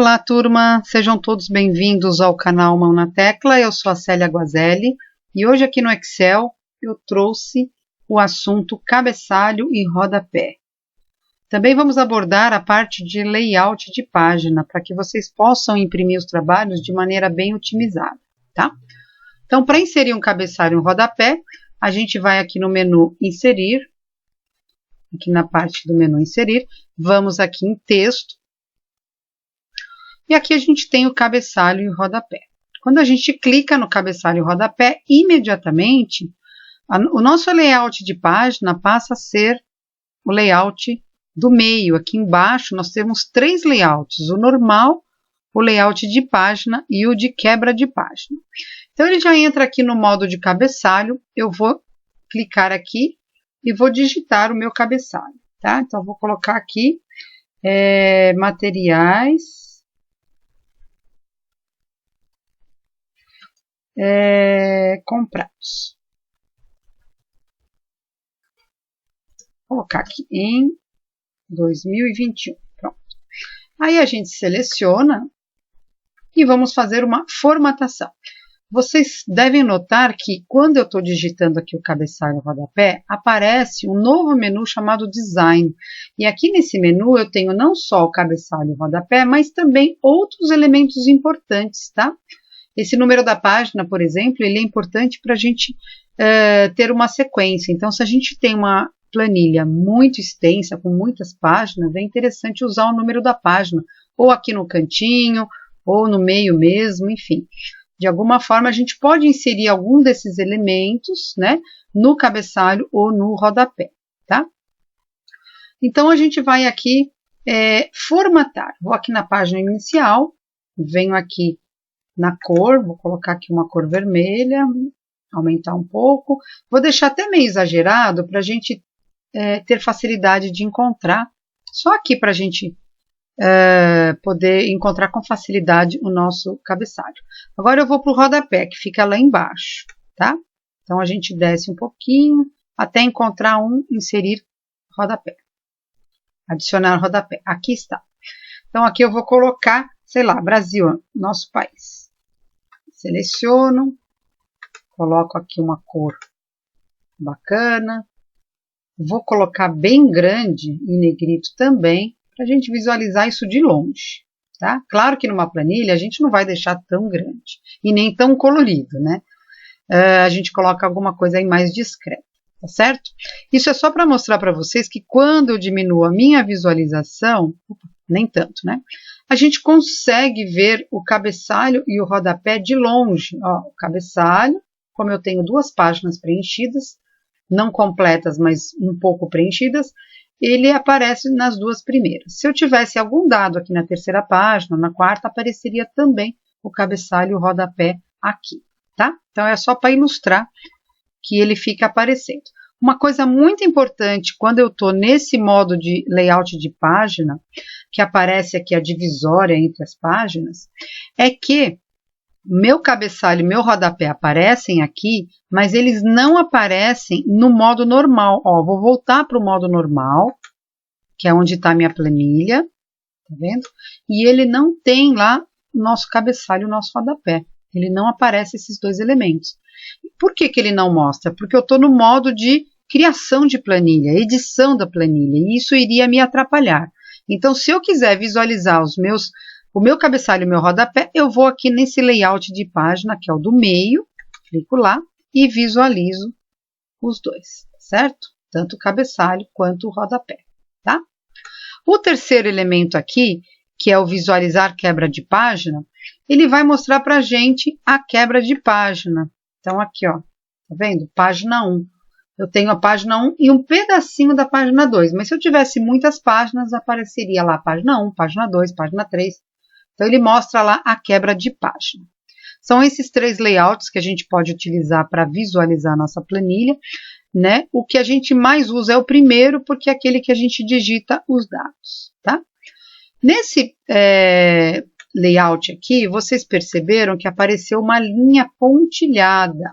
Olá, turma! Sejam todos bem-vindos ao canal Mão na Tecla. Eu sou a Célia Guazelli e hoje aqui no Excel eu trouxe o assunto cabeçalho e rodapé. Também vamos abordar a parte de layout de página para que vocês possam imprimir os trabalhos de maneira bem otimizada, tá? Então, para inserir um cabeçalho e um rodapé, a gente vai aqui no menu Inserir, aqui na parte do menu Inserir, vamos aqui em Texto, e aqui a gente tem o cabeçalho e o rodapé. Quando a gente clica no cabeçalho e o rodapé, imediatamente o nosso layout de página passa a ser o layout do meio. Aqui embaixo nós temos três layouts, o normal, o layout de página e o de quebra de página. Então ele já entra aqui no modo de cabeçalho, eu vou clicar aqui e vou digitar o meu cabeçalho, tá? Então eu vou colocar aqui materiais, comprados. Vou colocar aqui em 2021. Pronto. Aí a gente seleciona e vamos fazer uma formatação. Vocês devem notar que quando eu estou digitando aqui o cabeçalho e o rodapé, aparece um novo menu chamado Design. E aqui nesse menu eu tenho não só o cabeçalho e o rodapé, mas também outros elementos importantes, tá? Esse número da página, por exemplo, ele é importante para a gente ter uma sequência. Então, se a gente tem uma planilha muito extensa, com muitas páginas, é interessante usar o número da página, ou aqui no cantinho, ou no meio mesmo, enfim. De alguma forma, a gente pode inserir algum desses elementos, né, no cabeçalho ou no rodapé, tá? Então, a gente vai aqui formatar. Vou aqui na página inicial, venho aqui na cor, vou colocar aqui uma cor vermelha, aumentar um pouco. Vou deixar até meio exagerado para a gente ter facilidade de encontrar. Só aqui para a gente poder encontrar com facilidade o nosso cabeçalho. Agora eu vou para o rodapé, que fica lá embaixo, tá? Então a gente desce um pouquinho até encontrar inserir rodapé. Adicionar rodapé. Aqui está. Então aqui eu vou colocar, sei lá, Brasil, nosso país. Seleciono, coloco aqui uma cor bacana, vou colocar bem grande em negrito também, para a gente visualizar isso de longe, tá? Claro que numa planilha a gente não vai deixar tão grande e nem tão colorido, né? A gente coloca alguma coisa aí mais discreta, tá certo? Isso é só para mostrar para vocês que quando eu diminuo a minha visualização, nem tanto, né? A gente consegue ver o cabeçalho e o rodapé de longe. Ó, o cabeçalho, como eu tenho duas páginas preenchidas, não completas, mas um pouco preenchidas, ele aparece nas duas primeiras. Se eu tivesse algum dado aqui na terceira página, na quarta, apareceria também o cabeçalho e o rodapé aqui, tá? Então é só para ilustrar que ele fica aparecendo. Uma coisa muito importante quando eu estou nesse modo de layout de página, que aparece aqui a divisória entre as páginas, é que meu cabeçalho e meu rodapé aparecem aqui, mas eles não aparecem no modo normal. Ó, vou voltar para o modo normal, que é onde está a minha planilha, tá vendo? E ele não tem lá o nosso cabeçalho e o nosso rodapé. Ele não aparece esses dois elementos. Por que ele não mostra? Porque eu estou no modo de criação de planilha, edição da planilha, e isso iria me atrapalhar. Então, se eu quiser visualizar o meu cabeçalho e o meu rodapé, eu vou aqui nesse layout de página, que é o do meio, clico lá e visualizo os dois, certo? Tanto o cabeçalho quanto o rodapé, tá? O terceiro elemento aqui, que é o visualizar quebra de página, ele vai mostrar pra gente a quebra de página. Então, aqui, ó, tá vendo? Página 1. Eu tenho a página 1 e um pedacinho da página 2, mas se eu tivesse muitas páginas, apareceria lá página 1, página 2, página 3. Então, ele mostra lá a quebra de página. São esses três layouts que a gente pode utilizar para visualizar a nossa planilha, né? O que a gente mais usa é o primeiro, porque é aquele que a gente digita os dados, tá? Nesse layout aqui, vocês perceberam que apareceu uma linha pontilhada.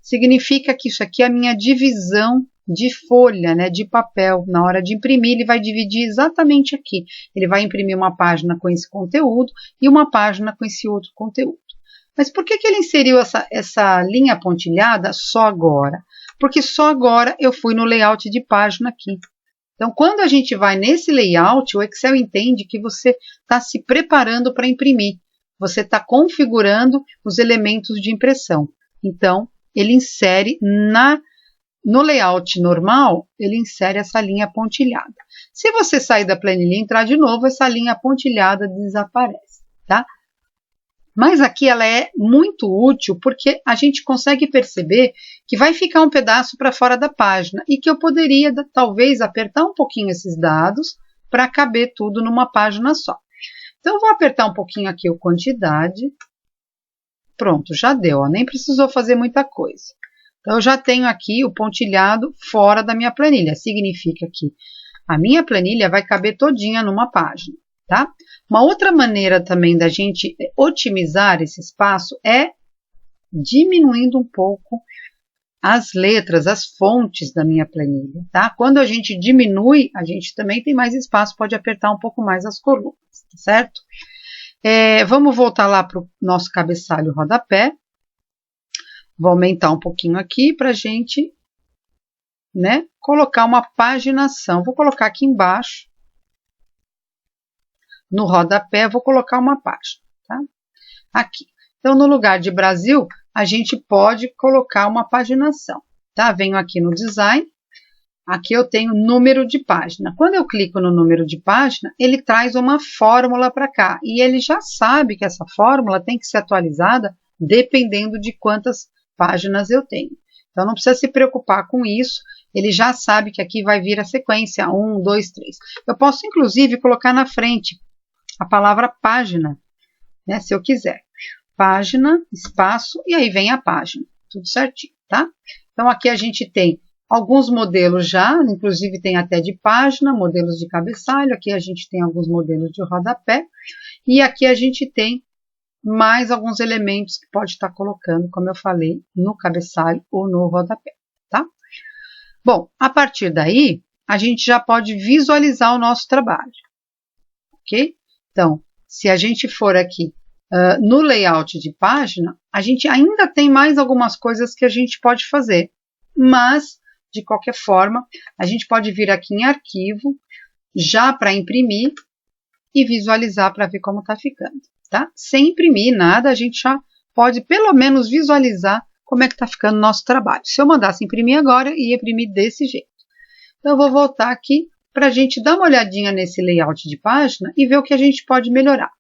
Significa que isso aqui é a minha divisão de folha, né, de papel. Na hora de imprimir, ele vai dividir exatamente aqui. Ele vai imprimir uma página com esse conteúdo e uma página com esse outro conteúdo. Mas por que ele inseriu essa linha pontilhada só agora? Porque só agora eu fui no layout de página aqui. Então, quando a gente vai nesse layout, o Excel entende que você está se preparando para imprimir. Você está configurando os elementos de impressão. Então, ele insere no layout normal, ele insere essa linha pontilhada. Se você sair da planilha e entrar de novo, essa linha pontilhada desaparece, tá? Mas aqui ela é muito útil porque a gente consegue perceber que vai ficar um pedaço para fora da página e que eu poderia talvez apertar um pouquinho esses dados para caber tudo numa página só. Então eu vou apertar um pouquinho aqui o quantidade. Pronto, já deu, ó, nem precisou fazer muita coisa. Então eu já tenho aqui o pontilhado fora da minha planilha. Significa que a minha planilha vai caber todinha numa página. Tá? Uma outra maneira também da gente otimizar esse espaço é diminuindo um pouco as letras, as fontes da minha planilha. Tá? Quando a gente diminui, a gente também tem mais espaço, pode apertar um pouco mais as colunas, tá certo? Vamos voltar lá para o nosso cabeçalho rodapé. Vou aumentar um pouquinho aqui para a gente, né, colocar uma paginação. Vou colocar aqui embaixo. No rodapé, vou colocar uma página, tá? Aqui. Então, no lugar de Brasil, a gente pode colocar uma paginação, tá? Venho aqui no design, aqui eu tenho número de página. Quando eu clico no número de página, ele traz uma fórmula para cá. E ele já sabe que essa fórmula tem que ser atualizada dependendo de quantas páginas eu tenho. Então, não precisa se preocupar com isso. Ele já sabe que aqui vai vir a sequência 1, 2, 3. Eu posso, inclusive, colocar na frente a palavra página, né, se eu quiser. Página, espaço, e aí vem a página. Tudo certinho, tá? Então, aqui a gente tem alguns modelos já, inclusive tem até de página, modelos de cabeçalho. Aqui a gente tem alguns modelos de rodapé. E aqui a gente tem mais alguns elementos que pode estar colocando, como eu falei, no cabeçalho ou no rodapé, tá? Bom, a partir daí, a gente já pode visualizar o nosso trabalho, ok? Então, se a gente for aqui no layout de página, a gente ainda tem mais algumas coisas que a gente pode fazer, mas, de qualquer forma, a gente pode vir aqui em arquivo, já para imprimir e visualizar para ver como está ficando, tá? Sem imprimir nada, a gente já pode pelo menos visualizar como é que está ficando o nosso trabalho. Se eu mandasse imprimir agora, ia imprimir desse jeito. Então, eu vou voltar aqui para a gente dar uma olhadinha nesse layout de página e ver o que a gente pode melhorar.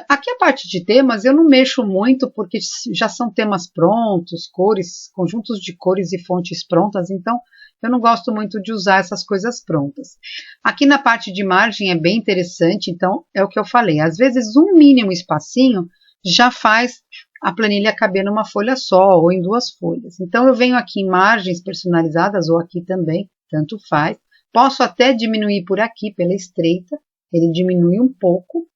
Aqui a parte de temas eu não mexo muito porque já são temas prontos, cores, conjuntos de cores e fontes prontas, então eu não gosto muito de usar essas coisas prontas. Aqui na parte de margem é bem interessante, então é o que eu falei, às vezes um mínimo espacinho já faz a planilha caber numa folha só ou em duas folhas. Então eu venho aqui em margens personalizadas ou aqui também, tanto faz. Posso até diminuir por aqui, pela estreita, ele diminui um pouco,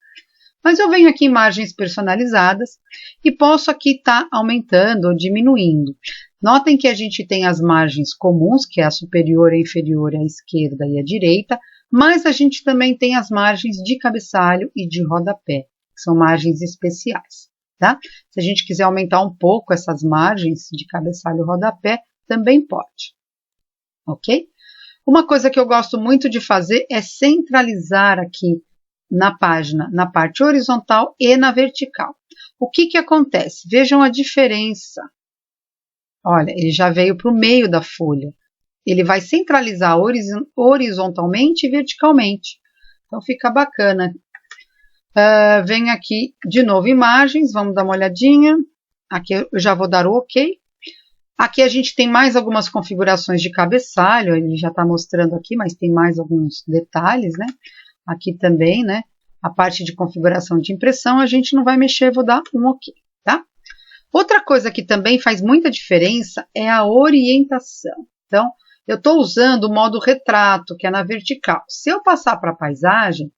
mas eu venho aqui em margens personalizadas e posso aqui estar aumentando ou diminuindo. Notem que a gente tem as margens comuns, que é a superior, a inferior, a esquerda e a direita, mas a gente também tem as margens de cabeçalho e de rodapé, que são margens especiais, tá? Se a gente quiser aumentar um pouco essas margens de cabeçalho e rodapé, também pode, ok? Uma coisa que eu gosto muito de fazer é centralizar aqui na página, na parte horizontal e na vertical. O que que acontece? Vejam a diferença. Olha, ele já veio para o meio da folha. Ele vai centralizar horizontalmente e verticalmente. Então fica bacana. Venho aqui de novo imagens, vamos dar uma olhadinha. Aqui eu já vou dar o OK. Aqui a gente tem mais algumas configurações de cabeçalho, ele já está mostrando aqui, mas tem mais alguns detalhes, né? Aqui também, né? A parte de configuração de impressão, a gente não vai mexer, vou dar um OK, tá? Outra coisa que também faz muita diferença é a orientação. Então, eu estou usando o modo retrato, que é na vertical. Se eu passar para a paisagem,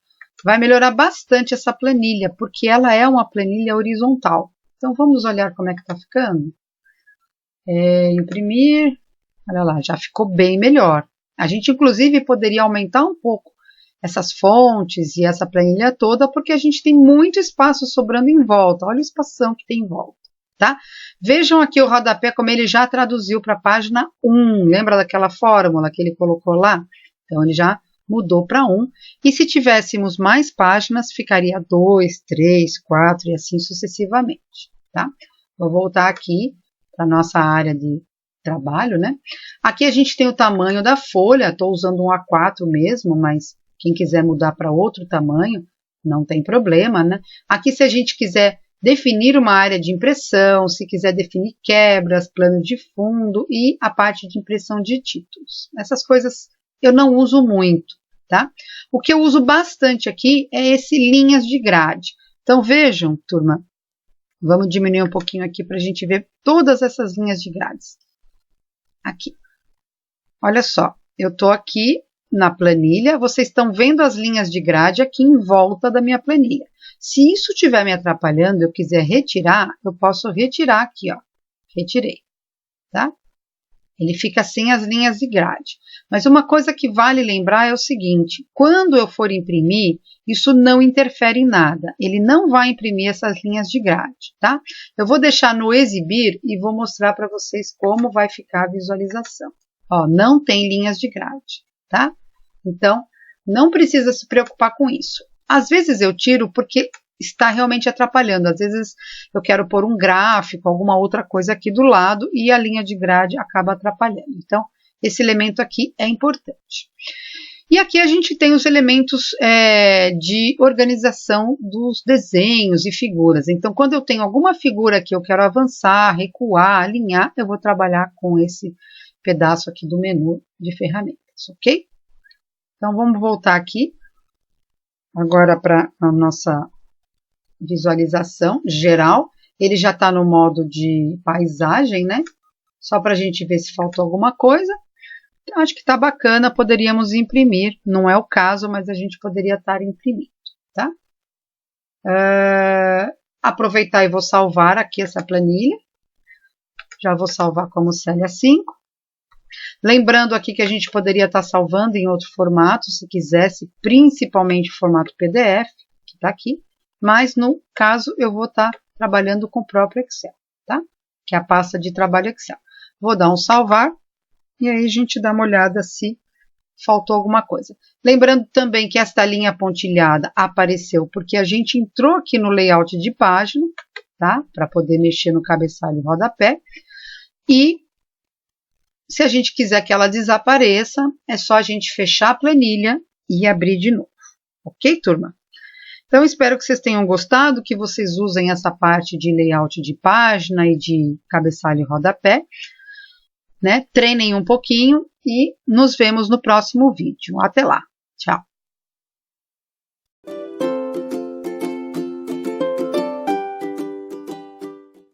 vai melhorar bastante essa planilha, porque ela é uma planilha horizontal. Então, vamos olhar como é que está ficando. Imprimir, Olha lá, já ficou bem melhor. A gente, inclusive, poderia aumentar um pouco essas fontes e essa planilha toda, porque a gente tem muito espaço sobrando em volta. Olha a espação que tem em volta, tá? Vejam aqui o rodapé, como ele já traduziu para a página 1. Lembra daquela fórmula que ele colocou lá? Então, ele já mudou para 1. E se tivéssemos mais páginas, ficaria 2, 3, 4 e assim sucessivamente, tá? Vou voltar aqui para a nossa área de trabalho, né? Aqui a gente tem o tamanho da folha, estou usando um A4 mesmo, mas quem quiser mudar para outro tamanho, não tem problema, né? Aqui, se a gente quiser definir uma área de impressão, se quiser definir quebras, plano de fundo e a parte de impressão de títulos. Essas coisas eu não uso muito, tá? O que eu uso bastante aqui é esse linhas de grade. Então, vejam, turma, vamos diminuir um pouquinho aqui para a gente ver todas essas linhas de grades. Aqui. Olha só, eu estou aqui na planilha, vocês estão vendo as linhas de grade aqui em volta da minha planilha. Se isso estiver me atrapalhando, eu quiser retirar, eu posso retirar aqui, ó. Retirei, tá? Ele fica sem as linhas de grade. Mas uma coisa que vale lembrar é o seguinte, quando eu for imprimir, isso não interfere em nada. Ele não vai imprimir essas linhas de grade, tá? Eu vou deixar no exibir e vou mostrar para vocês como vai ficar a visualização. Ó, não tem linhas de grade, tá? Então, não precisa se preocupar com isso. Às vezes eu tiro porque está realmente atrapalhando. Às vezes eu quero pôr um gráfico, alguma outra coisa aqui do lado e a linha de grade acaba atrapalhando. Então, esse elemento aqui é importante. E aqui a gente tem os elementos de organização dos desenhos e figuras. Então, quando eu tenho alguma figura que eu quero avançar, recuar, alinhar, eu vou trabalhar com esse pedaço aqui do menu de ferramentas, ok? Então, vamos voltar aqui agora para a nossa visualização geral. Ele já está no modo de paisagem, né? Só para a gente ver se faltou alguma coisa. Acho que está bacana, poderíamos imprimir. Não é o caso, mas a gente poderia estar imprimindo, tá? Aproveitar e vou salvar aqui essa planilha. Já vou salvar como Célia 5. Lembrando aqui que a gente poderia estar salvando em outro formato, se quisesse, principalmente formato PDF, que está aqui. Mas, no caso, eu vou estar trabalhando com o próprio Excel, tá? Que é a pasta de trabalho Excel. Vou dar um salvar e aí a gente dá uma olhada se faltou alguma coisa. Lembrando também que esta linha pontilhada apareceu porque a gente entrou aqui no layout de página, tá? Para poder mexer no cabeçalho e rodapé. E se a gente quiser que ela desapareça, é só a gente fechar a planilha e abrir de novo. Ok, turma? Então, espero que vocês tenham gostado, que vocês usem essa parte de layout de página e de cabeçalho e rodapé, né? Treinem um pouquinho e nos vemos no próximo vídeo. Até lá. Tchau.